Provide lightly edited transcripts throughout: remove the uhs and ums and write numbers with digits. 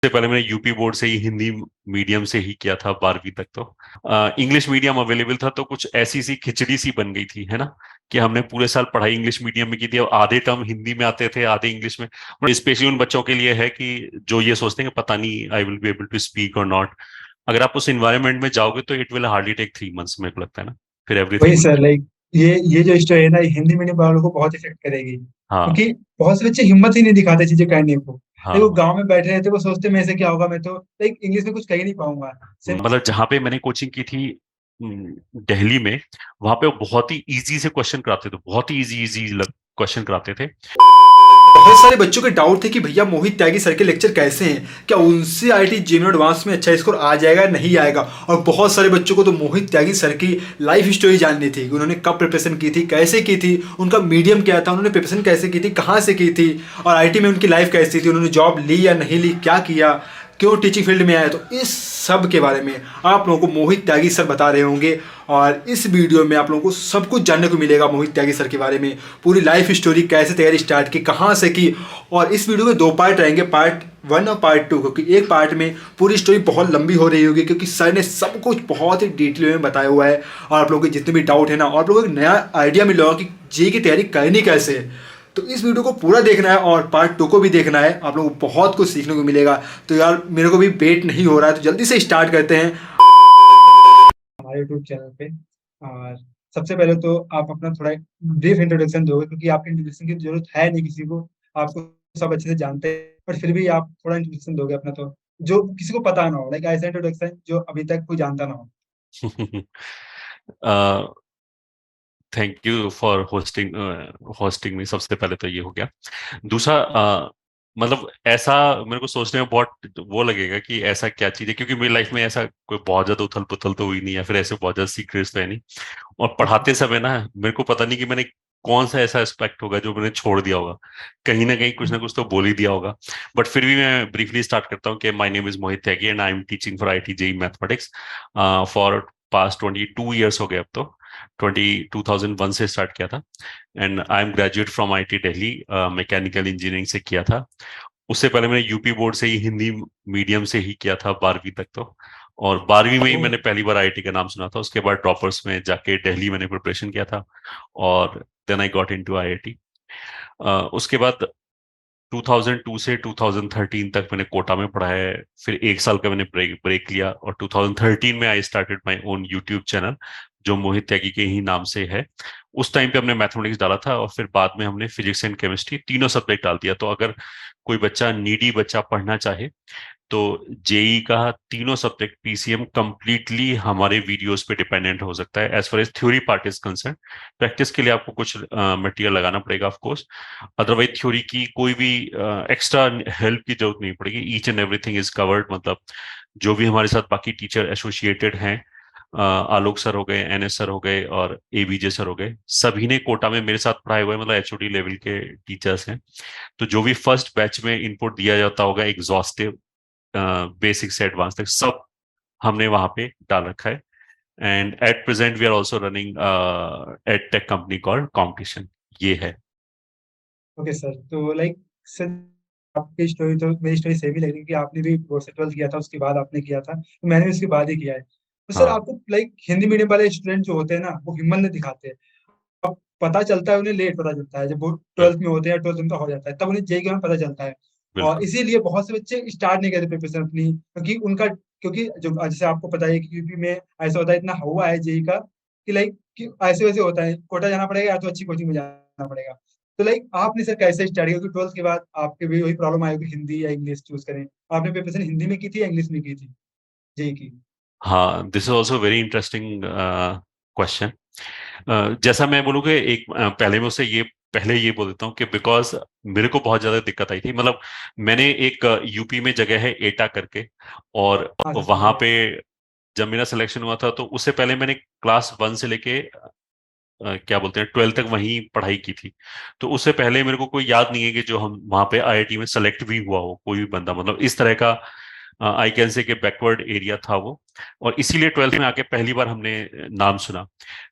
से पहले मैंने यूपी बोर्ड से ही हिंदी मीडियम से ही किया था 12वीं तक। तो इंग्लिश मीडियम अवेलेबल था, तो कुछ ऐसी सी खिचड़ी सी बन गई थी, है ना, कि हमने पूरे साल पढ़ाई इंग्लिश मीडियम में की थी और आधे टर्म हिंदी में आते थे, आधे इंग्लिश में। स्पेशली उन बच्चों के लिए है कि जो ये सोचते हैं कि पता नहीं I will be able to speak और नॉट। अगर आप उस इन्वायरमेंट में जाओगे तो it will hardly take 3 months, मेरे को लगता है ना, फिर वही एवरीथिंग। सर, लाइक ये जो स्टोरी है ना, ये हिंदी मीडियम वालों को बहुत इफेक्ट करेगी, हाँ, क्योंकि बहुत से बच्चे हिम्मत ही नहीं दिखाते चीजें करने को। लाइक वो हाँ। गांव में बैठे रहते, वो सोचते मेरे से क्या होगा, मैं तो लाइक इंग्लिश में कुछ कह ही नहीं पाऊंगा सिर्फ। मतलब जहां पे मैंने कोचिंग की थी, दिल्ली में, वहां पे वो बहुत ही इजी से क्वेश्चन कराते थे, बहुत ही इजी इजी क्वेश्चन कराते थे। बहुत सारे बच्चों के डाउट थे कि भैया मोहित त्यागी सर के लेक्चर कैसे हैं, क्या उनसे आईआईटी जेईई एडवांस में अच्छा स्कोर आ जाएगा नहीं आएगा। और बहुत सारे बच्चों को तो मोहित त्यागी सर की लाइफ स्टोरी जाननी थी कि उन्होंने कब प्रिपरेशन की थी, कैसे की थी, उनका मीडियम क्या था, उन्होंने प्रिपरेशन कैसे की थी, कहाँ से की थी, और आईआईटी में उनकी लाइफ कैसी थी, उन्होंने जॉब ली या नहीं ली, क्या किया, क्यों टीचिंग फील्ड में आए। तो इस सब के बारे में आप लोगों को मोहित त्यागी सर बता रहे होंगे, और इस वीडियो में आप लोगों को सब कुछ जानने को मिलेगा मोहित त्यागी सर के बारे में। पूरी लाइफ स्टोरी, कैसे तैयारी स्टार्ट की, कहाँ से की। और इस वीडियो में दो पार्ट रहेंगे, पार्ट 1 और पार्ट 2, क्योंकि एक पार्ट में पूरी स्टोरी बहुत लंबी हो रही होगी, क्योंकि सर ने सब कुछ बहुत ही डिटेल में बताया हुआ है। और आप लोगों के जितने भी डाउट है ना, और आप लोगों को एक नया आइडिया मिल होगा कि जेईई की तैयारी करनी कैसे है। तो इस वीडियो को पूरा देखना है और पार्ट 2 को भी देखना है, आप लोगों को बहुत कुछ सीखने को मिलेगा। तो यार मेरे को भी वेट नहीं हो रहा है, तो जल्दी से स्टार्ट करते हैं हमारे यूट्यूब चैनल पे। और सबसे पहले तो आप अपना थोड़ा ब्रीफ इंट्रोडक्शन दोगे, क्योंकि आपके इंट्रोडक्शन की जरूरत है नहीं किसी को, आपको सब अच्छे से जानते हैं, पर फिर भी आप थोड़ा इंट्रोडक्शन दोगे अपना, तो जो किसी को पता ना हो, लाइक ऐसा इंट्रोडक्शन जो अभी तक कोई जानता ना हो। Thank you for hosting hosting में। सबसे पहले तो ये हो गया। दूसरा, मतलब ऐसा मेरे को सोचने में बहुत वो लगेगा कि ऐसा क्या चीज है, क्योंकि मेरी लाइफ में ऐसा कोई बहुत ज्यादा उथल पुथल तो हुई नहीं, या फिर ऐसे बहुत ज्यादा सीक्रेट्स तो है नहीं। और पढ़ाते समय ना, मेरे को पता नहीं कि मैंने कौन सा ऐसा एस्पेक्ट होगा जो मैंने छोड़ दिया होगा। कहीं ना कुछ तो बोल ही दिया होगा। बट फिर भी मैं ब्रीफली स्टार्ट करता हूँ कि my name is Mohit Tyagi and I am teaching for IIT JEE mathematics for past 22 years हो गए अब तो। 2001 से स्टार्ट किया था। And I am graduate from IIT Delhi, mechanical engineering से किया था। उससे पहले मैंने यूपी बोर्ड से ही हिंदी मीडियम से ही किया था 12वीं तक। तो और 12वीं में ही ओह, मैंने पहली बार आईआईटी का नाम सुना था। उसके बाद ड्रॉपर्स में जाके दिल्ली मैंने प्रिपरेशन किया था, और then I got into IIT. उसके बाद 2002 से 2013 तक मैंने कोटा में पढ़ा है। फिर एक साल का मैंने ब्रेक ब्रेक लिया, और 2013 में I started my own YouTube channel, जो मोहित त्यागी के ही नाम से है। उस टाइम पे हमने मैथमेटिक्स डाला था, और फिर बाद में हमने फिजिक्स एंड केमिस्ट्री तीनों सब्जेक्ट डाल दिया। तो अगर कोई बच्चा नीडी बच्चा पढ़ना चाहे, तो जेई का तीनों सब्जेक्ट पीसीएम कंप्लीटली हमारे वीडियोस पे डिपेंडेंट हो सकता है, as far as theory part is concern. Practice के लिए आपको कुछ मटेरियल लगाना पड़ेगा ऑफ कोर्स। अदरवाइज थ्योरी की कोई भी एक्स्ट्रा हेल्प की जरूरत नहीं पड़ेगी। Each and everything is covered. मतलब जो भी हमारे साथ बाकी टीचर एसोसिएटेड हैं, आलोक सर हो गए, एनएस सर हो गए, और एबीजे सर हो गए, सभी ने कोटा में मेरे साथ पढ़ाए हुए, मतलब एचओडी लेवल के टीचर्स हैं। तो जो भी फर्स्ट बैच में इनपुट दिया जाता होगा, एग्जॉस्टिव बेसिक से एडवांस तक सब हमने वहां पे डाल रखा है। And at present we are also running ad tech company called competition. ये है। ओके सर, तो लाइक सर, आपकी स्टोरी तो मेरी स्टोरी सेम ही लग रही है कि आपने भी बोर्ड से 12th किया था, उसके बाद आपने किया था, तो मैंने भी उसके बाद ही किया है। तो सर हाँ, आपको लाइक हिंदी मीडियम वाले स्टूडेंट जो होते हैं ना, वो हिम्मत नहीं दिखाते हैं। अब पता चलता है उन्हें, लेट पता चलता है, जब वो बिल्कुल 12th में होते हैं या 12th उनका हो जाता है, तब उन्हें जेईई के में पता चलता है। और बिल्कुल। इसीलिए बहुत से बच्चे स्टार्ट नहीं करते प्रिपरेशन अपनी, क्योंकि जो जैसे आपको पता है कि यूपी में ऐसा होता है, इतना हुआ है जेईई का कि लाइक कि ऐसे वैसे होता है, कोटा जाना पड़ेगा या तो अच्छी कोचिंग में जाना पड़ेगा। तो लाइक आपने सर कैसे स्टार्ट किया, क्योंकि 12th के बाद आपके भी वही प्रॉब्लम आएगी, हिंदी या इंग्लिश चूज करें। आपने प्रिपरेशन हिंदी में की थी या इंग्लिश में की थी जेईई की? हाँ, this is also very interesting question. जैसा मैं बोलूँ कि एक पहले में उससे ये पहले ये बोल देता हूँ कि बिकॉज मेरे को बहुत ज्यादा दिक्कत आई थी। मतलब मैंने एक यूपी में जगह है एटा करके, और हाँ सर, सुना वहां है। पे जब मेरा सिलेक्शन हुआ था, तो उससे पहले मैंने क्लास 1 से लेके क्या बोलते हैं 12 तक वहीं पढ़ाई की थी। तो उससे पहले मेरे को कोई याद नहीं है कि जो हम वहां पे आईआईटी में सेलेक्ट भी हुआ हो कोई भी बंदा। मतलब इस तरह का आई कैन से कि बैकवर्ड एरिया था वो। और इसीलिए 12th में आके पहली बार हमने नाम सुना।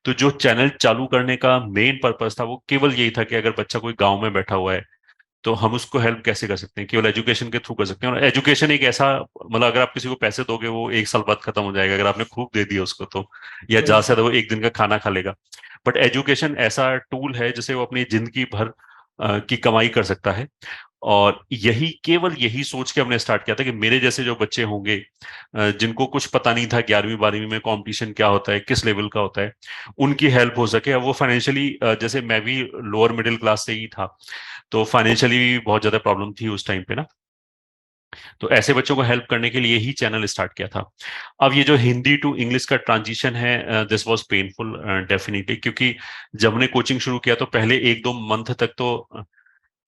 तो जो चैनल चालू करने का मेन पर्पस था, वो केवल यही था कि अगर बच्चा कोई गांव में बैठा हुआ है, तो हम उसको हेल्प कैसे कर सकते हैं? केवल एजुकेशन के थ्रू कर सकते हैं। और एजुकेशन एक ऐसा, मतलब अगर आप किसी को पैसे दोगे वो एक साल बाद खत्म हो जाएगा, अगर आपने खूब दे दिया उसको तो, या वही ज्यादा से ज्यादा वो एक दिन का खाना खा लेगा। बट एजुकेशन ऐसा टूल है जिसे वो अपनी जिंदगी भर की कमाई कर सकता है। और यही, केवल यही सोच के हमने स्टार्ट किया था कि मेरे जैसे जो बच्चे होंगे जिनको कुछ पता नहीं था 11वीं 12वीं में कंपटीशन क्या होता है, किस लेवल का होता है, उनकी हेल्प हो सके। वो फाइनेंशियली, जैसे मैं भी लोअर मिडिल क्लास से ही था, तो फाइनेंशियली भी बहुत ज्यादा प्रॉब्लम थी उस टाइम पे ना। तो ऐसे बच्चों को हेल्प करने के लिए ही चैनल स्टार्ट किया था। अब ये जो हिंदी टू इंग्लिश का ट्रांजिशन है, दिस वाज पेनफुल डेफिनेटली, क्योंकि जब हमने कोचिंग शुरू किया तो पहले 1-2 मंथ तक तो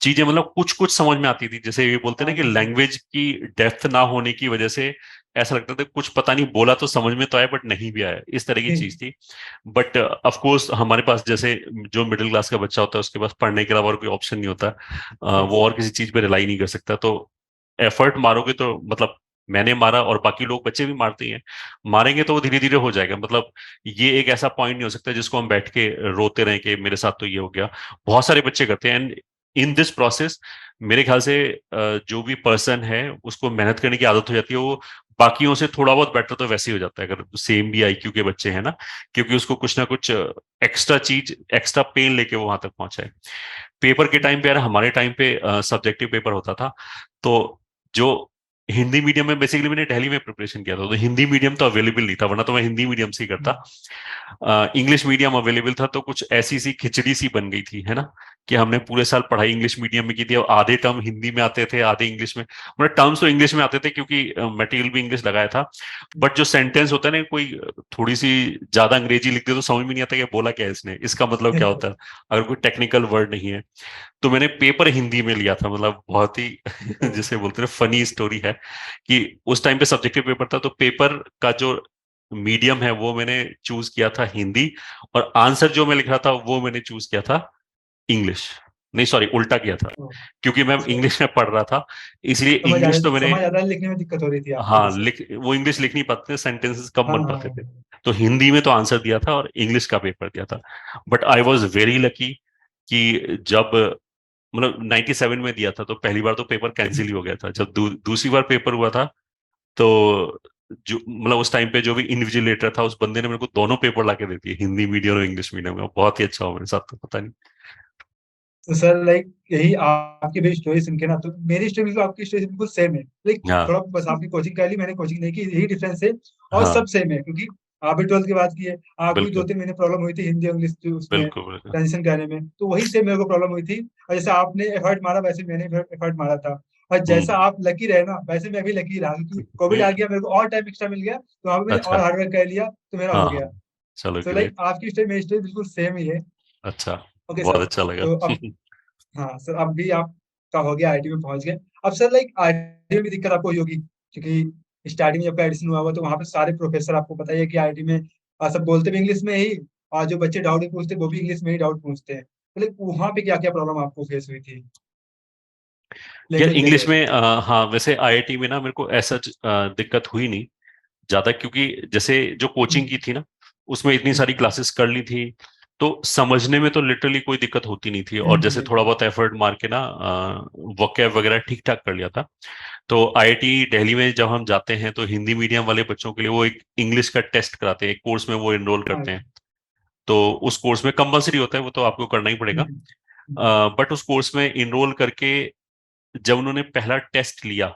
चीजें मतलब कुछ कुछ समझ में आती थी। जैसे ये बोलते हैं हाँ ना कि जी सर। लैंग्वेज की डेप्थ ना होने की वजह से ऐसा लगता था कुछ पता नहीं, बोला तो समझ में तो आया बट नहीं भी आया, इस तरह की चीज थी। बट ऑफ कोर्स हमारे पास, जैसे जो मिडिल क्लास का बच्चा होता है उसके पास पढ़ने के अलावा और कोई ऑप्शन नहीं होता। वो और किसी चीज पे रिलाई नहीं कर सकता। तो एफर्ट मारोगे तो, मतलब मैंने मारा और बाकी लोग बच्चे भी मारते ही हैं, मारेंगे तो वो धीरे धीरे हो जाएगा। मतलब ये एक ऐसा पॉइंट नहीं हो सकता जिसको हम बैठ के रोते रहें कि मेरे साथ तो ये हो गया। बहुत सारे बच्चे करते हैं, एंड इन दिस प्रोसेस मेरे ख्याल से जो भी पर्सन है उसको मेहनत करने की आदत हो जाती है, वो बाकियों से थोड़ा बहुत बेटर तो वैसे ही हो जाता है, अगर सेम भी आईक्यू के बच्चे हैं ना, क्योंकि उसको कुछ ना कुछ एक्स्ट्रा चीज, एक्स्ट्रा पेन लेके वो वहां तक पहुंचा है। पेपर के टाइम पे यार, हमारे टाइम पे सब्जेक्टिव पेपर होता था। तो जो हिंदी मीडियम में, बेसिकली मैंने दिल्ली में प्रिपरेशन किया था, तो हिंदी मीडियम तो अवेलेबल नहीं था, वरना तो मैं हिंदी मीडियम से ही करता। इंग्लिश मीडियम अवेलेबल था, तो कुछ ऐसी सी खिचड़ी सी बन गई थी, है ना, कि हमने पूरे साल पढ़ाई इंग्लिश मीडियम में की थी, और आधे टर्म हिंदी में आते थे, आधे इंग्लिश में। मतलब टर्म्स तो इंग्लिश में आते थे क्योंकि मटेरियल भी इंग्लिश लगाया था। बट जो सेंटेंस होता है ना, कोई थोड़ी सी ज्यादा अंग्रेजी लिख दे तो समझ में नहीं आता कि बोला क्या है इसने, इसका मतलब क्या होता है, अगर कोई टेक्निकल वर्ड नहीं है। तो मैंने पेपर हिंदी में लिया था, मतलब बहुत ही जिसे बोलते हैं फनी स्टोरी है कि उस टाइम पे सब्जेक्टिव पेपर था, तो पेपर का जो मीडियम है वो मैंने चूज किया था हिंदी, और आंसर जो मैं लिख रहा था वो मैंने चूज किया था इंग्लिश। नहीं सॉरी, उल्टा किया था, क्योंकि मैं अच्छा, इंग्लिश में पढ़ रहा था, इसलिए इंग्लिश तो मैंने, समझ आ रहा है, लिखने में दिक्कत हो रही थी आपको हाँ जैसे। लिख, वो इंग्लिश लिख नहीं पाते थे, सेंटेंसेस कम हाँ बन हाँ पाते थे। हाँ। तो हिंदी में तो आंसर दिया था और इंग्लिश का पेपर दिया था। But I was very lucky कि जब, मतलब 97 में दिया था तो पहली बार तो पेपर कैंसिल ही हो गया था। जब दूसरी बार पेपर हुआ था, तो जो, मतलब उस टाइम पे जो भी इन्विजिलेटर था उस बंदे ने मेरे को दोनों पेपर लाके दे दिए, हिंदी मीडियम और इंग्लिश मीडियम में। बहुत ही अच्छा हुआ मेरे साथ, तो पता नहीं। तो सर लाइक यही आपकी भी स्टोरी सुन के ना, तो मेरी स्टोरी बिल्कुल आपकी स्टोरी बिल्कुल सेम है। लाइक हाँ थोड़ा बस आपकी कोचिंग कर ली, मैंने कोचिंग नहीं की, यही डिफरेंस है। और हाँ, सब सेम है, क्योंकि आप भी 12th की बात की है, आपको भी दो बिल्कुल तीन महीने प्रॉब्लम हुई थी हिंदी इंग्लिश उसमें बिल्कुल बिल्कुल। ट्रांजिशन करने में, तो वही सेम मेरे को प्रॉब्लम हुई थी। और जैसे आपने एफर्ट मारा वैसे मैंने एफर्ट मारा था। और जैसा हम्म आप लकी रहे ना, वैसे मैं भी लकी रहा, क्योंकि कोविड आ गया, मेरे को और टाइम एक्स्ट्रा मिल गया, तो वहाँ पे मैंने और अच्छा, हार्डवर्क कर लिया, तो मेरा हाँ हो हाँ, गया। चलो तो लाइक ग्रेट। आपकी स्टोरी मेरी स्टोरी बिल्कुल सेम ही है। अच्छा, ओके बहुत सर। अच्छा लगा। तो अब, हाँ सर, अब भी आपका हो गया, आईटी में पहुंच गए। अब सर लाइक आईटी में भी दिक्कत आपको हुई होगी, क्योंकि स्टार्टिंग में जब एडमिशन हुआ हुआ तो वहाँ पे सारे प्रोफेसर, आपको पता ही है कि आईटी में सब बोलते भी इंग्लिश में ही, और जो बच्चे डाउट पूछते वो भी इंग्लिश में ही डाउट पूछते हैं। तो लाइक वहाँ पे क्या क्या प्रॉब्लम आपको फेस हुई थी यार लैंग्वेज इंग्लिश लेकर? में, हाँ वैसे आईआईटी में ना मेरे को ऐसा दिक्कत हुई नहीं ज्यादा, क्योंकि जैसे जो कोचिंग की थी ना उसमें इतनी सारी क्लासेस कर ली थी, तो समझने में तो लिटरली कोई दिक्कत होती नहीं थी। और जैसे थोड़ा बहुत एफर्ट मार के ना वोकैब वगैरह ठीक ठाक कर लिया था। तो आईआईटी दिल्ली में जब हम जाते हैं तो हिंदी मीडियम वाले बच्चों के लिए वो एक इंग्लिश का टेस्ट कराते हैं, एक कोर्स में वो एनरोल हाँ करते हैं। जी। तो उस कोर्स में कंपलसरी होता है, वो तो आपको करना ही पड़ेगा। बट उस कोर्स में इनरोल करके जब उन्होंने पहला टेस्ट लिया,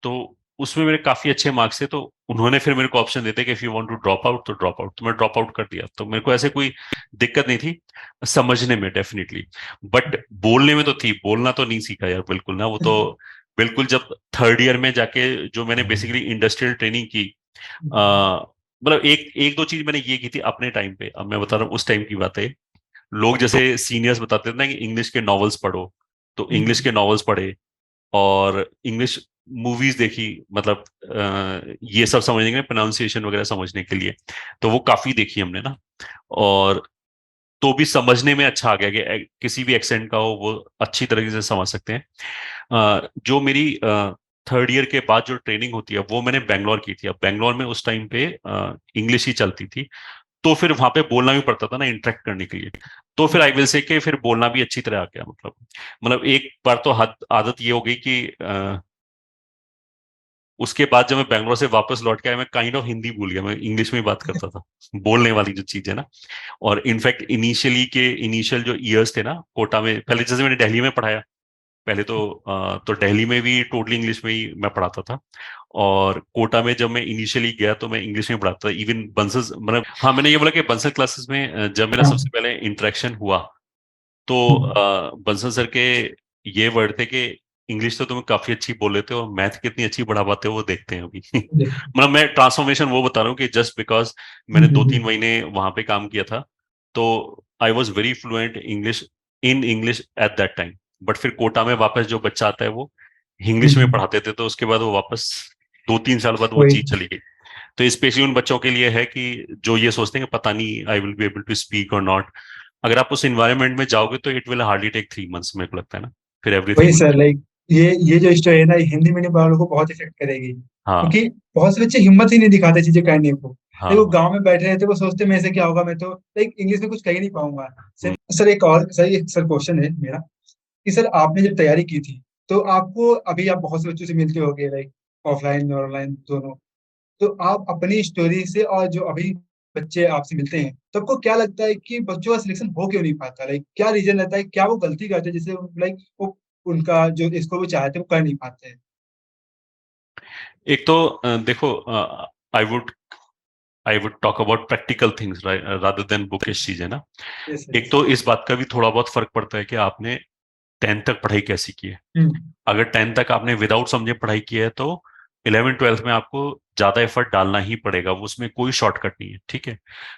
तो उसमें मेरे काफी अच्छे मार्क्स थे, तो उन्होंने फिर मेरे को ऑप्शन देते कि if you want to drop out तो ड्रॉप आउट, तो मैं ड्रॉप आउट कर दिया। तो मेरे को ऐसे कोई दिक्कत नहीं थी समझने में, डेफिनेटली। बट बोलने में तो थी, बोलना तो नहीं सीखा यार बिल्कुल ना, वो तो बिल्कुल जब थर्ड ईयर में जाके जो मैंने बेसिकली इंडस्ट्रियल ट्रेनिंग की, मतलब एक एक दो चीज मैंने ये की थी अपने टाइम पे। अब मैं बता रहा हूँ उस टाइम की बात है। लोग जैसे सीनियर्स बताते थे ना कि इंग्लिश के नॉवेल्स पढ़ो, तो इंग्लिश के नॉवेल्स पढ़े और इंग्लिश मूवीज देखी, मतलब ये सब समझने के लिए, प्रोनाउंसिएशन वगैरह समझने के लिए, तो वो काफी देखी हमने ना। और तो भी समझने में अच्छा आ गया कि किसी भी एक्सेंट का हो वो अच्छी तरीके से समझ सकते हैं। जो मेरी थर्ड ईयर के बाद जो ट्रेनिंग होती है वो मैंने बैंगलोर की थी। अब बैंगलोर में उस टाइम पे इंग्लिश ही चलती थी, तो फिर वहां पे बोलना भी पड़ता था ना इंटरेक्ट करने के लिए। तो फिर आई विल से कि फिर बोलना भी अच्छी तरह आ गया। मतलब एक बार तो आदत ये हो गई कि उसके बाद जब मैं बैंगलोर से वापस लौट के आया, मैं काइंड ऑफ हिंदी भूल गया, मैं इंग्लिश में ही बात करता था, बोलने वाली जो चीज है ना। और इनफैक्ट इनिशियल जो ईयर्स थे ना कोटा में, पहले जैसे मैंने दिल्ली में पढ़ाया, पहले तो दिल्ली में भी टोटली इंग्लिश में ही मैं पढ़ाता था। और कोटा में जब मैं इनिशियली गया तो मैं इंग्लिश में पढ़ाता था। इवन बंसल्स, मतलब हाँ, मैंने ये बोला कि बंसल क्लासेस में जब मेरा हाँ। सबसे पहले इंटरेक्शन हुआ, तो हम्म। बंसल सर के ये वर्ड थे कि इंग्लिश तो तुम काफी अच्छी बोल लेते हो, मैथ कितनी अच्छी पढ़ा पाते हो वो देखते हैं अभी। मतलब मैं ट्रांसफॉर्मेशन वो बता रहा हूँ कि जस्ट बिकॉज मैंने दो तीन हम्म। महीने वहां पे काम किया था, तो I was very fluent English at that time. But फिर कोटा में वापस जो बच्चा आता है वो इंग्लिश में हम्म। पढ़ाते थे, तो उसके बाद वो वापस 2-3 साल बाद वो वही। चीज चली गई। तो स्पेशली उन बच्चों के लिए है कि जो ये सोचते हैं कि पता नहीं I will be able to speak और नॉट, अगर आप उस इन्वायरमेंट में जाओगे तो it will hardly take 3 months, मेरे को लगता है ना, फिर वही एवरीथिंग विल। सर, लाइक ये जो स्टोरी है ना, ये हिंदी मीडियम वालों को बहुत इफेक्ट करेगी, हाँ क्योंकि बहुत से बच्चे हिम्मत ही नहीं दिखाते चीजें कहने को। हाँ लाइक वो हाँ। गांव में बैठे रहते, वो सोचते मेरे से क्या होगा, मैं तो लाइक इंग्लिश में कुछ कह ही नहीं पाऊंगा। हम्म। सर एक और सर, एक सर क्वेश्चन है मेरा, कि सर आपने जब तैयारी की थी, तो आपको अभी आप बहुत से बच्चों से मिलते होंगे, लाइक ऑफलाइन और ऑनलाइन दोनों, तो आप अपनी स्टोरी से और जो अभी बच्चे आपसे मिलते हैं, तो आपको क्या लगता है कि बच्चों का सिलेक्शन हो क्यों नहीं पाता? लाइक क्या रीजन रहता है, क्या वो गलती करते हैं जिससे लाइक वो उनका जो इसको वो चाहते हैं वो कर नहीं पाते हैं? एक तो देखो, I would I would talk about practical things rather than bookish चीजें ना। यस एक यस। तो इस बात का भी थोड़ा बहुत फर्क पड़ता है कि आपने 10th तक पढ़ाई कैसी की है। हम्म। अगर 10th तक आपने विदाउट समझे पढ़ाई की है, तो 11th 12th में आपको ज्यादा एफर्ट डालना ही पड़ेगा, वो उसमें कोई शॉर्टकट नहीं है, ठीक है।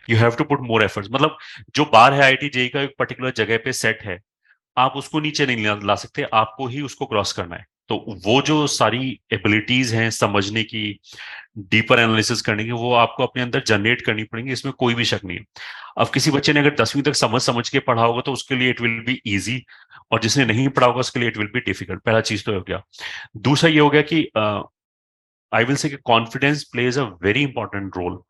You have to put more efforts. मतलब जो बार है आईआईटी जेई का एक पर्टिकुलर जगह पे सेट है, आप उसको नीचे नहीं ला सकते, आपको ही उसको क्रॉस करना है। तो वो जो सारी एबिलिटीज हैं समझने की, डीपर एनालिसिस करने की, वो आपको अपने अंदर जनरेट करनी पड़ेंगी, इसमें कोई भी शक नहीं है। अब किसी बच्चे ने अगर 10वीं तक समझ समझ के पढ़ा होगा तो उसके लिए इट विल बी इजी, और जिसने नहीं पढ़ा होगा उसके लिए इट विल बी डिफिकल्ट। पहला चीज तो हो गया। दूसरा ये हो गया कि I will say confidence plays a very important role.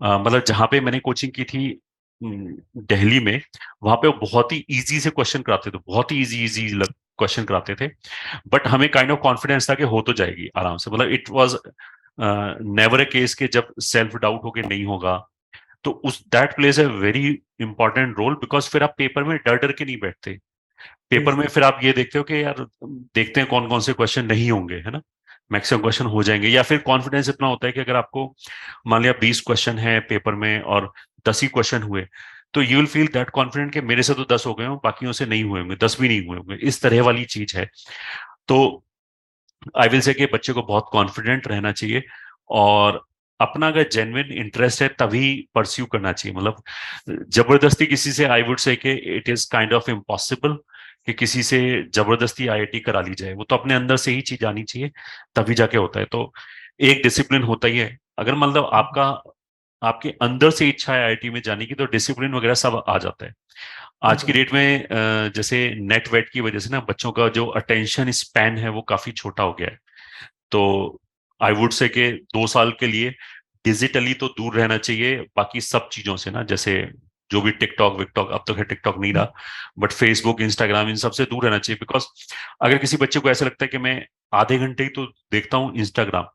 मतलब जहां पे मैंने कोचिंग की थी दिल्ली में, वहां पे वो बहुत ही इजी से क्वेश्चन कराते थे, बहुत ही इजी इजी क्वेश्चन कराते थे। बट हमें काइंड ऑफ कॉन्फिडेंस था कि हो तो जाएगी आराम से। मतलब it was never a case के जब सेल्फ डाउट हो के नहीं होगा। तो उस that plays a very important role, because फिर आप पेपर में डर डर के नहीं बैठते। पेपर में फिर आप ये देखते हो कि यार देखते हैं कौन कौन से क्वेश्चन नहीं होंगे, है ना, मैक्सिमम क्वेश्चन हो जाएंगे। या फिर कॉन्फिडेंस इतना होता है कि अगर आपको मान लिया 20 क्वेश्चन है पेपर में और 10 ही क्वेश्चन हुए, तो you will feel that confident कि मेरे से तो 10 हो गए हों, बाकियों से नहीं हुए होंगे, 10 भी नहीं हुए होंगे, इस तरह वाली चीज है। तो आई विल से कि बच्चे को बहुत कॉन्फिडेंट रहना चाहिए, और अपना अगर जेन्युइन इंटरेस्ट है तभी परस्यू करना चाहिए। मतलब जबरदस्ती किसी से, आई वुड से कि it is kind of impossible कि किसी से जबरदस्ती आईआईटी करा ली जाए। वो तो अपने अंदर से ही चीज आनी चाहिए, तभी जाके होता है। तो एक डिसिप्लिन होता ही है। अगर मतलब आपके अंदर से इच्छा है आईआईटी में जाने की, तो डिसिप्लिन वगैरह सब आ जाता है। आज की डेट में जैसे नेट वेट की वजह से ना बच्चों का जो अटेंशन स्पैन है वो काफी छोटा हो गया है। तो आई वुड से कि 2 साल के लिए डिजिटली तो दूर रहना चाहिए, बाकी सब चीजों से ना, जैसे जो भी टिकटॉक विकटॉक, अब तो है टिकटॉक नहीं रहा, बट फेसबुक इंस्टाग्राम इन सब से दूर रहना चाहिए। बिकॉज अगर किसी बच्चे को ऐसा लगता है कि मैं आधे घंटे ही तो देखता हूँ इंस्टाग्राम,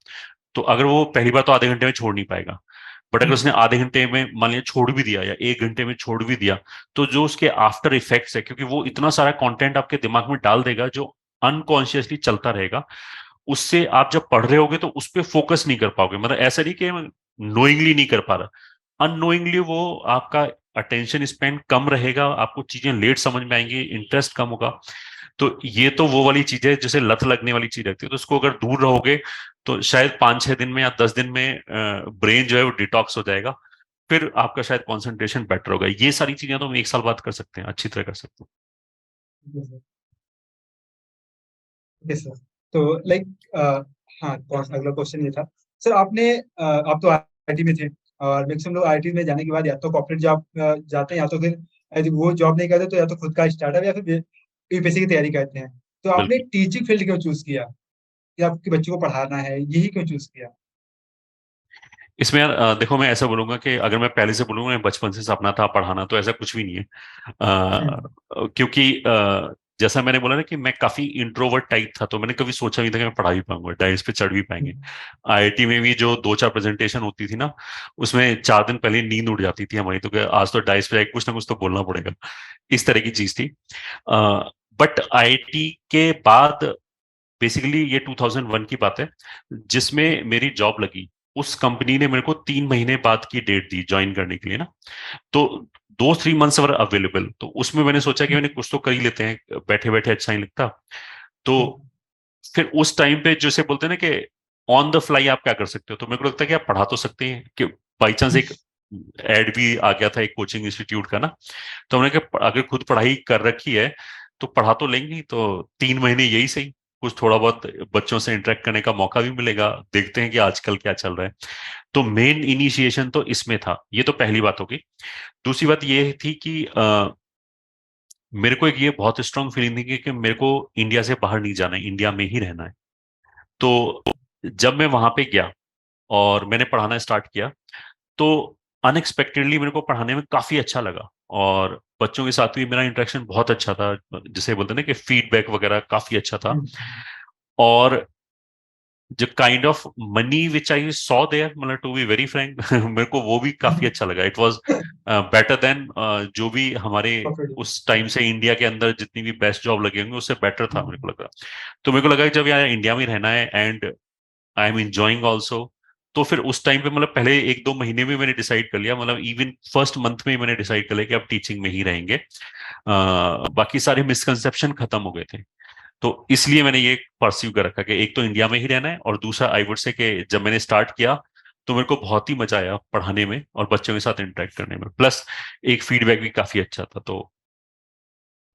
तो अगर वो पहली बार तो आधे घंटे में छोड़ नहीं पाएगा। बट अगर उसने आधे घंटे में मान लिया छोड़ भी दिया, या 1 घंटे में छोड़ भी दिया, तो जो उसके आफ्टर इफेक्ट्स है, क्योंकि वो इतना सारा कंटेंट आपके दिमाग में डाल देगा जो अनकॉन्शियसली चलता रहेगा, उससे आप जब पढ़ रहे होगे तो उस पर फोकस नहीं कर पाओगे। मतलब ऐसा नहीं कि नोइंगली नहीं कर पा रहा, अननोइंगली वो आपका अटेंशन स्पेन कम रहेगा, आपको चीजें लेट समझ में आएंगी, इंटरेस्ट कम होगा। तो ये तो वो वाली चीज है जैसे लत लगने वाली चीज रहती है, तो उसको अगर दूर रहोगे तो शायद 5-6 दिन में या 10 दिन में ब्रेन जो है वो डिटॉक्स हो जाएगा। फिर आपका शायद कंसंट्रेशन बेटर होगा। ये सारी चीजें तो हम 1 साल बाद कर सकते हैं, अच्छी तरह कर सकते हैं। Yes sir. तो लाइक हाँ, अगला क्वेश्चन ये था सर, आपने आप तो आईटी में थे, और मैक्सिमम लोग आईटी में जाने के बाद या तो कॉर्पोरेट जॉब जाते हैं, या तो फिर यदि वो जॉब नहीं करते तो या तो खुद का स्टार्टअप, या फिर यूपीएससी की तैयारी करते हैं। तो आपने बिल्कुल। टीचिंग फील्ड क्यों चूज किया, कि आपके बच्चों को पढ़ाना है, यही क्यों चूज किया? इसमें यार देखो, मैं ऐसा बोलूंगा कि अगर मैं पहले से बोलूंगा मैं बचपन से सपना था पढ़ाना, तो ऐसा कुछ भी नहीं है। क्योंकि जैसा मैंने बोला ना कि मैं काफी इंट्रोवर्ट टाइप था, तो मैंने कभी सोचा नहीं था कि मैं पढ़ा भी पाऊंगा, डायस पे चढ़ भी पाएंगे। आईआईटी में भी जो 2-4 प्रेजेंटेशन होती थी ना, उसमें 4 दिन पहले नींद उड़ जाती थी हमारी, तो कि आज तो डायस पे जाके कुछ ना कुछ तो बोलना पड़ेगा। इस तरह की चीज थी। बट आईआईटी के बाद बेसिकली ये 2001 की बात है, जिसमें मेरी जॉब लगी। उस कंपनी ने मेरे को 3 महीने बाद की डेट दी ज्वाइन करने के लिए ना। तो 2-3 मंथ्स वर अवेलेबल, तो उसमें मैंने सोचा कि मैंने कुछ तो कर ही लेते हैं, बैठे बैठे अच्छा नहीं लगता। तो फिर उस टाइम पे जैसे बोलते हैं ना कि ऑन द फ्लाई आप क्या कर सकते हो, तो मेरे को लगता है कि आप पढ़ा तो सकते हैं, कि बाई चांस एक एड भी आ गया था एक कोचिंग इंस्टीट्यूट का ना। तो हमने कहा अगर खुद पढ़ाई कर रखी है तो पढ़ा तो लेंगे ही, तो 3 महीने यही सही, कुछ थोड़ा बहुत बच्चों से इंटरेक्ट करने का मौका भी मिलेगा, देखते हैं कि आजकल क्या चल रहा है। तो मेन इनिशिएशन तो इसमें था, ये तो पहली बात होगी। दूसरी बात ये थी कि मेरे को एक ये बहुत स्ट्रांग फीलिंग थी कि मेरे को इंडिया से बाहर नहीं जाना है, इंडिया में ही रहना है। तो जब मैं वहां पे गया और मैंने पढ़ाना स्टार्ट किया, तो अनएक्सपेक्टेडली मेरे को पढ़ाने में काफी अच्छा लगा, और बच्चों के साथ भी मेरा इंटरेक्शन बहुत अच्छा था, जिसे बोलते हैं ना कि फीडबैक वगैरह काफी अच्छा था। और जो kind of money which I saw there, मतलब टू बी वेरी फ्रैंक मेरे को वो भी काफी अच्छा लगा। इट वाज बेटर देन जो भी हमारे उस टाइम से इंडिया के अंदर जितनी भी बेस्ट जॉब लगे होंगे उससे बेटर था मेरे को लगा। तो मेरे को लगा कि जब यार इंडिया में रहना है and I am enjoying also, तो फिर उस टाइम पे मतलब पहले 1-2 महीने में मैंने डिसाइड कर लिया, मतलब इवन फर्स्ट मंथ में ही मैंने डिसाइड कर लिया कि अब टीचिंग में ही रहेंगे। बाकी सारे मिसकंसेप्शन खत्म हो गए थे। तो इसलिए मैंने ये परस्यू कर रखा कि एक तो इंडिया में ही रहना है, और दूसरा आई वुड से कि जब मैंने स्टार्ट किया तो मेरे को बहुत ही मजा आया पढ़ाने में और बच्चों के साथ इंटरेक्ट करने में, प्लस एक फीडबैक भी काफी अच्छा था। तो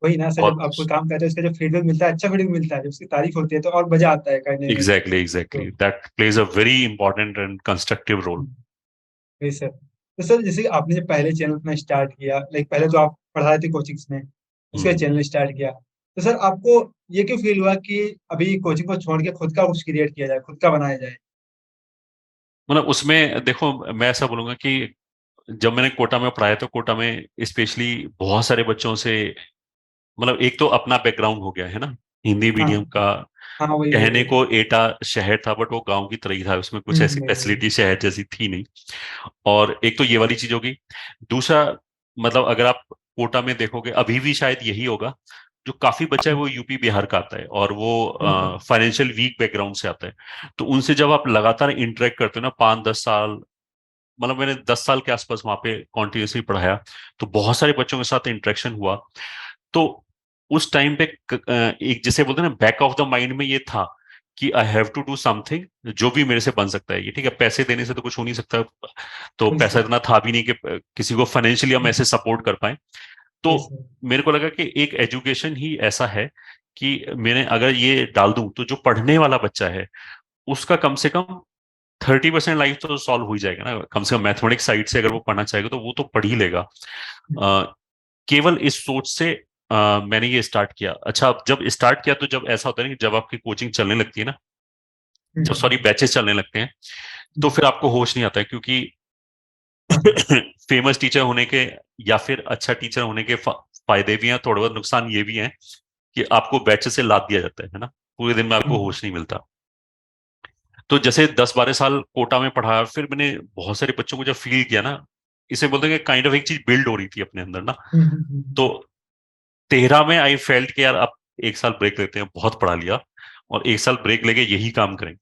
वही ना सर, जब बहुत आप कोई काम करते हो उसका जब फीडबैक मिलता है, अच्छा फीडबैक मिलता है, जब उसकी तारीफ होती है तो और मजा आता है करने में। एग्जैक्टली तो exactly that plays a very important and constructive role. वही सर। तो सर जैसे कि आपने जब पहले चैनल अपना स्टार्ट किया, लाइक पहले तो आप पढ़ा रहे थे कोचिंग्स में, उसके चैनल स्टार्ट किया, तो सर आपको ये क्यों फील हुआ कि अभी कोचिंग को छोड़ के खुद का कुछ क्रिएट किया जाए, खुद का बनाया जाए? मतलब उसमें देखो, मैं ऐसा बोलूंगा कि जब मैंने कोटा में पढ़ाया तो कोटा में स्पेशली बहुत सारे बच्चों से, मतलब एक तो अपना बैकग्राउंड हो गया है ना, हिंदी हाँ मीडियम का। हाँ, वही वही कहने वही। को एटा शहर था बट वो गांव की तरह ही था, उसमें कुछ ऐसी वही वही। फैसिलिटी शहर जैसी थी नहीं। और एक तो ये वाली चीज होगी। दूसरा, मतलब अगर आप कोटा में देखोगे अभी भी शायद यही होगा, जो काफी बच्चा है वो यूपी बिहार का आता है और वो फाइनेंशियल वीक बैकग्राउंड से आता है। तो उनसे जब आप लगातार इंटरेक्ट करते हो ना 5-10 साल, मतलब मैंने 10 साल के आसपास वहां पे कॉन्टिन्यूसली पढ़ाया, तो बहुत सारे बच्चों के साथ इंटरेक्शन हुआ। तो उस टाइम पे एक जैसे बोलते हैं ना बैक ऑफ द माइंड में ये था कि I have to do something जो भी मेरे से बन सकता है। ये ठीक है, पैसे देने से तो कुछ हो नहीं सकता, तो वही पैसा सर। इतना था भी नहीं कि किसी को फाइनेंशियली हम ऐसे सपोर्ट कर पाए। तो वही सर। मेरे को लगा कि एक एजुकेशन ही ऐसा है कि मैंने अगर ये डाल दूं तो जो पढ़ने वाला बच्चा है उसका कम से कम 30% लाइफ तो सॉल्व हो ही जाएगा ना, कम से कम मैथमेटिक्स साइड से अगर वो पढ़ना चाहेगा तो वो तो पढ़ ही लेगा। केवल इस सोच से मैंने ये स्टार्ट किया। अच्छा, अब जब स्टार्ट किया तो जब ऐसा होता है ना कि जब आपकी कोचिंग चलने लगती है ना, जब सॉरी बैचेस चलने लगते हैं, तो फिर आपको होश नहीं आता है, क्योंकि फेमस टीचर होने के या फिर अच्छा टीचर होने के फायदे भी हैं, थोड़े बहुत नुकसान ये भी हैं कि आपको बैचेस से लाद दिया जाता है ना, पूरे दिन में आपको होश नहीं मिलता। तो जैसे 10-12 साल कोटा में पढ़ा, फिर मैंने बहुत सारे बच्चों को जब फील किया ना, इसे बोलते हैं कि काइंड ऑफ एक चीज बिल्ड हो रही थी अपने अंदर ना। तो 13 में आई फेल्ट कि यार अब 1 साल ब्रेक लेते हैं, बहुत पढ़ा लिया, और 1 साल ब्रेक लेके यही काम करें।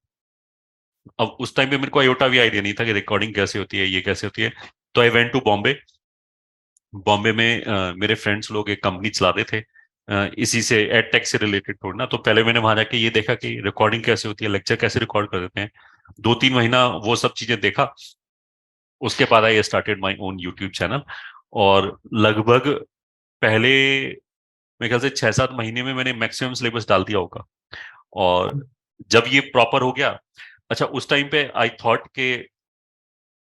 अब उस टाइम पे मेरे को आयोटा भी आइडिया नहीं था कि रिकॉर्डिंग कैसे होती है, ये कैसे होती है। तो I went to Bombay. Bombay में मेरे फ्रेंड्स लोग एक कंपनी चला रहे थे, इसी से एड टेक से रिलेटेड थोड़ा ना। तो पहले मैंने वहां जाके ये देखा कि रिकॉर्डिंग कैसे होती है, लेक्चर कैसे रिकॉर्ड कर देते हैं। 2-3 महीना वो सब चीजें देखा। उसके बाद I started my own YouTube channel, और लगभग पहले मेरे ख्याल से 6-7 महीने में मैंने मैक्सिमम सिलेबस डाल दिया होगा। और जब ये प्रॉपर हो गया, अच्छा उस टाइम पे आई थॉट कि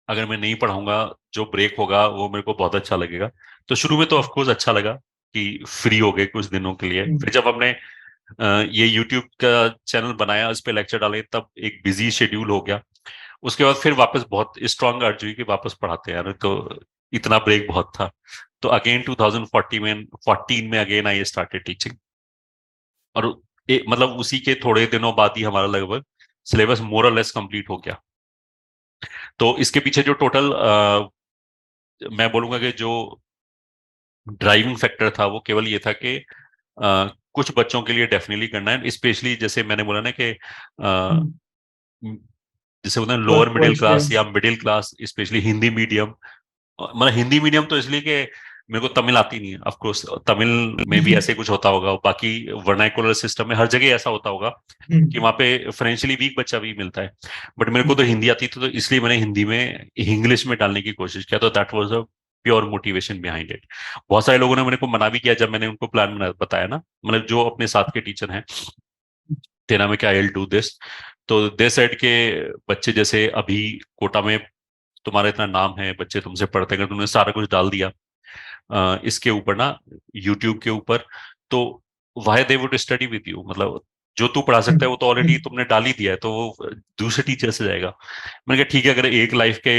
अगर मैं नहीं पढ़ाऊंगा, जो ब्रेक होगा वो मेरे को बहुत अच्छा लगेगा। तो शुरू में तो ऑफकोर्स अच्छा लगा कि फ्री हो गए कुछ दिनों के लिए। फिर जब हमने ये यूट्यूब का चैनल बनाया, उस पर लेक्चर डाले, तब एक बिजी शेड्यूल हो गया। उसके बाद फिर वापस बहुत स्ट्रांग अर्ज हुई कि वापस पढ़ाते हैं यार, तो इतना ब्रेक बहुत था। तो अगेन 2014 में अगेन आई स्टार्टेड टीचिंग, और मतलब उसी के थोड़े दिनों बाद ही हमारा लगभग सिलेबस मोर और लेस कंप्लीट हो गया। तो इसके पीछे जो टोटल मैं बोलूंगा कि जो ड्राइविंग फैक्टर था वो केवल ये था कि कुछ बच्चों के लिए डेफिनेटली करना है, स्पेशली जैसे मैंने बोला ना कि जैसे बोलते हैं लोअर पुअर मिडिल क्लास या students. Middle class, specially Hindi medium. मतलब हिंदी मीडियम तो इसलिए कि मेरे को तमिल आती नहीं है, ऑफ कोर्स तमिल में भी ऐसे कुछ होता होगा, बाकी वर्नाकुलर सिस्टम में हर जगह ऐसा होता होगा कि वहाँ पे फाइनेंशियली वीक बच्चा भी मिलता है। बट मेरे को तो हिंदी आती थी, तो इसलिए मैंने हिंदी में इंग्लिश में डालने की कोशिश किया, तो that was a pure motivation behind it. बहुत सारे लोगों ने मेरे को मना भी किया जब मैंने उनको प्लान बताया ना, मतलब जो अपने साथ के टीचर हैं, तेना में क्या आई विल डू दिस। तो दे सेड के बच्चे जैसे अभी कोटा में तुम्हारा इतना नाम है, बच्चे तुमसे पढ़ते हैं, अगर तुमने सारा कुछ डाल दिया इसके ऊपर ना, यूट्यूब के ऊपर, तो why they would study with you, मतलब जो तू पढ़ा सकता है वो तो ऑलरेडी तुमने डाल ही दिया है, तो वो दूसरे टीचर से जाएगा। मैंने कहा ठीक है, अगर एक लाइफ के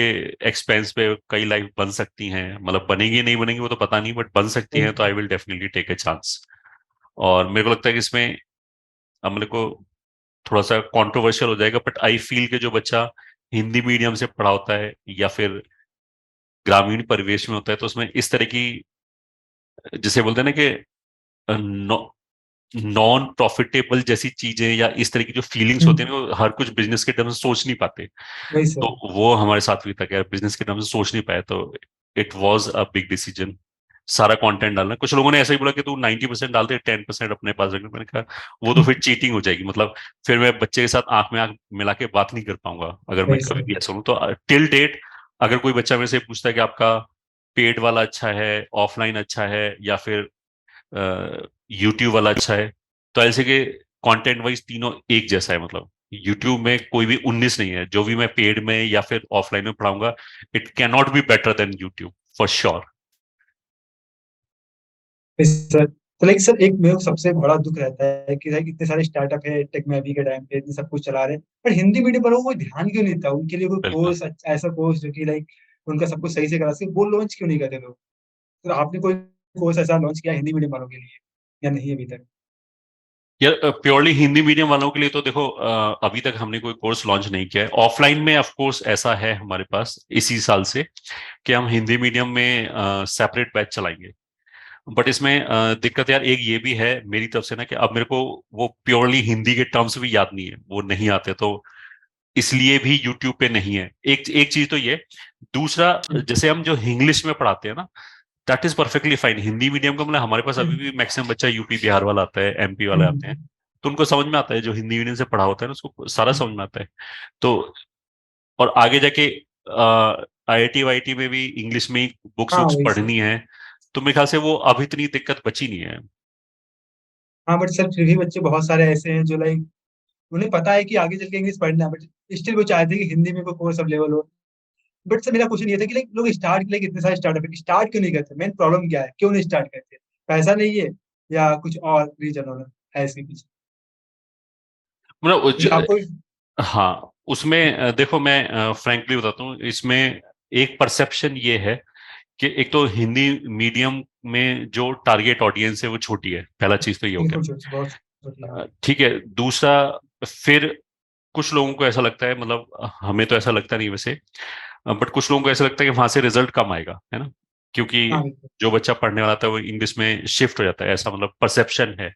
एक्सपेंस पे कई लाइफ बन सकती हैं, मतलब बनेगी नहीं बनेगी वो तो पता नहीं, बट बन सकती हैं, तो I will definitely take a chance. और मेरे को लगता है कि इसमें अब मेरे को थोड़ा सा कंट्रोवर्शियल हो जाएगा, बट आई फील कि जो बच्चा हिंदी मीडियम से पढ़ा होता है या फिर ग्रामीण परिवेश में होता है, तो उसमें इस तरह की, जिसे बोलते हैं ना कि नॉन प्रॉफिटेबल जैसी चीजें या इस तरह की जो फीलिंग्स होती है ना, वो हर कुछ बिजनेस के टर्म से सोच नहीं पाते। वही तो सर। वो हमारे साथ भी था कि यार बिजनेस के टर्म से सोच नहीं पाए, तो it was a big decision सारा कंटेंट डालना। कुछ लोगों ने ऐसा ही बोला कि तू 90% डाल दे, 10% अपने पास रखना। मैंने कहा वो तो फिर चीटिंग हो जाएगी, मतलब फिर मैं बच्चे के साथ आंख में आंख मिला के बात नहीं कर पाऊंगा अगर मैं वही कभी सर। भी ऐसा हूँ। तो टिल डेट अगर कोई बच्चा मेरे से पूछता है कि आपका पेड वाला अच्छा है, ऑफलाइन अच्छा है, या फिर यूट्यूब वाला अच्छा है, तो ऐसे के कंटेंट वाइज तीनों एक जैसा है। मतलब यूट्यूब में कोई भी 19 नहीं है, जो भी मैं पेड में या फिर ऑफलाइन में पढ़ाऊंगा, it can not be better than YouTube for sure. Sir तो लाइक सर, एक मेरे को सबसे बड़ा दुख रहता है कि लाइक इतने सारे स्टार्टअप है टेक में अभी के टाइम पे, इतने सब कुछ चला रहे हैं, पर हिंदी मीडियम पर कोई ध्यान क्यों नहीं देता उनके लिए? कोई बिल्कुल। कोर्स, ऐसा कोर्स जो कि लाइक उनका सब कुछ सही से करा सके, वो लॉन्च क्यों नहीं करते लोग? तो आपने कोई कोर्स ऐसा लॉन्च किया हिंदी मीडियम वालों के लिए या नहीं अभी तक? यार प्योरली हिंदी मीडियम वालों के लिए तो देखो, अभी तक हमने कोई कोर्स लॉन्च नहीं किया है। ऑफलाइन में ऑफ कोर्स ऐसा है हमारे पास इसी साल से कि हम हिंदी मीडियम में सेपरेट बैच चलाएंगे। बट इसमें दिक्कत यार एक ये भी है मेरी तरफ से ना, कि अब मेरे को वो प्योरली हिंदी के टर्म्स भी याद नहीं है, वो नहीं आते, तो इसलिए भी यूट्यूब पे नहीं है। एक एक चीज तो ये। दूसरा, जैसे हम जो इंग्लिश में पढ़ाते हैं ना, that is perfectly fine. Hindi medium का मतलब हमारे पास अभी भी मैक्सिमम बच्चा यूपी बिहार वाला आता है, एमपी वाले आते हैं, तो उनको समझ में आता है, जो हिंदी मीडियम से पढ़ा होता है ना उसको सारा समझ में आता है। तो और आगे जाके आईआईटी वाईटी में भी इंग्लिश में ही बुक्स हाँ वुक्स वही सर। पढ़नी है, तो मेरे ख्याल से वो अब इतनी दिक्कत बची नहीं है। हाँ बट सर फिर भी बच्चे बहुत सारे ऐसे हैं जो लाइक उन्हें पता है कि आगे चल के इंग्लिश पढ़ना है, बट स्टिल वो चाहते हैं कि हिंदी में कोई कोर्स अवेलेबल हो। बट सर मेरा क्वेश्चन ये था कि लाइक लोग स्टार्ट, लाइक इतने सारे स्टार्टअप स्टार्ट क्यों नहीं करते? मेन प्रॉब्लम क्या है, क्यों नहीं स्टार्ट करते? पैसा नहीं है या कुछ और रीजन होना है इसके पीछे? मतलब क्योंकि आपको हाँ, उसमें देखो मैं फ्रैंकली बताता हूँ, इसमें एक परसेप्शन ये है कि एक तो हिंदी मीडियम में जो टारगेट ऑडियंस है वो छोटी है, पहला चीज तो ये हो बिल्कुल गया। छोटी, बहुत छोटी है। ठीक है। दूसरा, फिर कुछ लोगों को ऐसा लगता है, मतलब हमें तो ऐसा लगता नहीं वैसे, बट कुछ लोगों को ऐसा लगता है कि वहां से रिजल्ट कम आएगा, है ना, क्योंकि हाँ बिल्कुल। जो बच्चा पढ़ने वाला था वो इंग्लिश में शिफ्ट हो जाता है, ऐसा मतलब परसेप्शन है।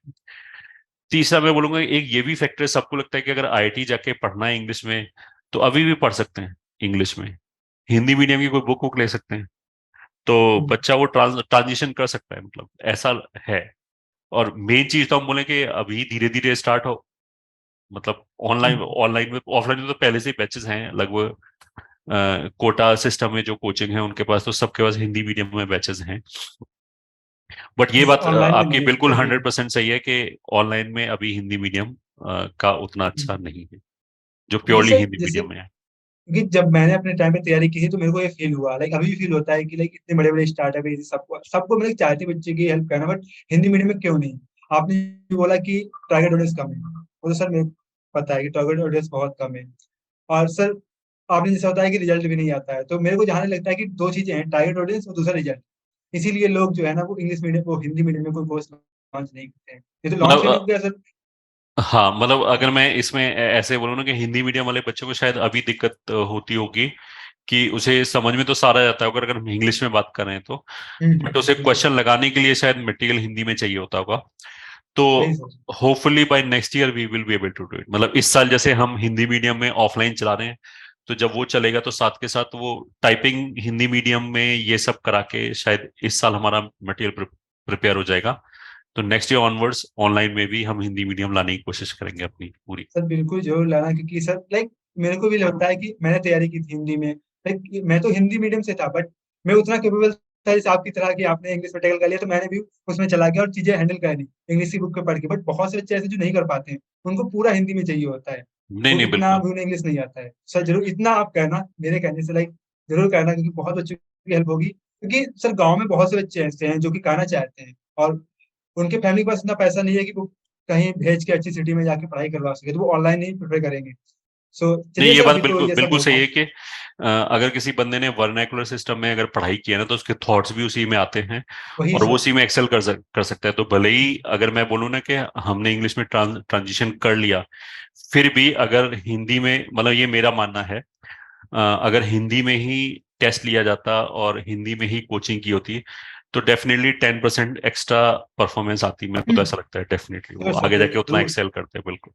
तीसरा मैं बोलूंगा एक ये भी फैक्टर, सबको लगता है कि अगर आईआईटी जाके पढ़ना है इंग्लिश में, तो अभी भी पढ़ सकते हैं इंग्लिश में, हिंदी मीडियम की कोई बुक वुक ले सकते हैं, तो बच्चा वो ट्रांजिशन कर सकता है, मतलब ऐसा है। और मेन चीज तो हम बोले कि अभी धीरे धीरे स्टार्ट हो, मतलब ऑनलाइन ऑनलाइन में, ऑफलाइन में तो पहले से ही बैचेस हैं लगभग। कोटा सिस्टम में जो कोचिंग है उनके पास तो सबके पास हिंदी मीडियम में बैचेस हैं। बट ये बात ऑनलाइन में आपकी नहीं है बिल्कुल अभी। 100% सही है कि ऑनलाइन में अभी हिंदी मीडियम का उतना अच्छा नहीं है, जो क्योंकि प्योरली सर हिंदी जैसे, मीडियम में है। क्योंकि जब मैंने अपने टाइम पे तैयारी की थी तो मेरे को ये फील हुआ, लाइक अभी भी फील होता है कि लाइक इतने बड़े बड़े स्टार्टअप है, सबको सबको मतलब चाहते बच्चे की हेल्प करना, बट हिंदी मीडियम में क्यों नहीं? आपने जो बोला कि टारगेट ऑडियंस कम है, वो तो सर मेरे को पता है कि टारगेट ऑडियंस बहुत कम है। और सर आपने जैसा बताया कि रिजल्ट भी नहीं आता है, तो मेरे को जहाँ लगता है कि 2 चीज़ें हैं, टारगेट ऑडियंस और दूसरा रिजल्ट। इसीलिए लोग जो है ना वो इंग्लिश मीडियम वो हिंदी मीडियम में कोई कोर्स लॉन्च नहीं करते हैं। ये तो लॉन्च करने मतलब को क्या सर। हाँ, मतलब अगर मैं इसमें ऐसे बोलूँ ना कि हिंदी मीडियम वाले बच्चों को शायद अभी दिक्कत होती होगी कि उसे समझ में तो सारा जाता है अगर हम इंग्लिश में बात कर रहे हैं तो, बट उसे बिल्कुल, क्वेश्चन लगाने के लिए शायद मटेरियल हिंदी में चाहिए होता होगा। तो वही sir. Hopefully by next year we will be able to do it. मतलब इस साल जैसे हम हिंदी मीडियम में ऑफलाइन चला रहे हैं, तो जब वो चलेगा तो साथ के साथ वो टाइपिंग हिंदी मीडियम में ये सब करा के शायद इस साल हमारा मटेरियल प्रिपेयर हो जाएगा। तो नेक्स्ट ईयर ऑनवर्ड्स ऑनलाइन में भी हम हिंदी मीडियम लाने की कोशिश करेंगे अपनी पूरी। सर बिल्कुल ज़रूर लाना, क्योंकि सर मेरे को भी लगता है कि मैंने तैयारी की थी हिंदी में। मैं तो हिंदी मीडियम से था, बट मैं उतना कैपेबल था जैसे आपकी तरह कि आपने इंग्लिश में टैकल कर लिया, तो मैंने भी उसमें चला गया और चीज़ें हैंडल कर ली, इंग्लिश की बुक पे पढ़ के। बट बहुत से बच्चे ऐसे जो नहीं कर पाते हैं, उनको पूरा हिंदी में चाहिए होता है। नहीं वो नहीं, इतना बिल्कुल। भी उन्हें इंग्लिश नहीं आता है। सर ज़रूर इतना आप कहना, मेरे कहने से ज़रूर कहना, क्योंकि बहुत बच्चों की हेल्प होगी। क्योंकि सर गाँव में बहुत से बच्चे ऐसे हैं जो कि कहना चाहते हैं, और उनके फैमिली के पास इतना पैसा नहीं है कि वो कहीं भेज के अच्छी सिटी में जाके पढ़ाई करवा सके, तो वो ऑनलाइन ही प्रेफ़र करेंगे। सो नहीं, चलिए ये सर, बात अभी तो बिल्कुल ये सब बिल्कुल सही होगा। है कि अगर किसी बंदे ने वर्नाकुलर सिस्टम में अगर पढ़ाई की है ना तो उसके थॉट्स भी उसी में आते हैं वही और वो सर। उसी में एक्सेल कर सकता है। तो भले ही अगर मैं बोलूँ ना कि हमने इंग्लिश में ट्रांजिशन कर लिया, फिर भी अगर हिंदी में, मतलब ये मेरा मानना है, अगर हिंदी में ही टेस्ट लिया जाता और हिंदी में ही कोचिंग की होती तो डेफिनेटली 10% एक्स्ट्रा परफॉर्मेंस आती। मेरे को तो ऐसा लगता है डेफिनेटली वो श्योर सर, आगे ज़रूर, जाके उतना ज़रूर। एक्सेल करते हैं, बिल्कुल।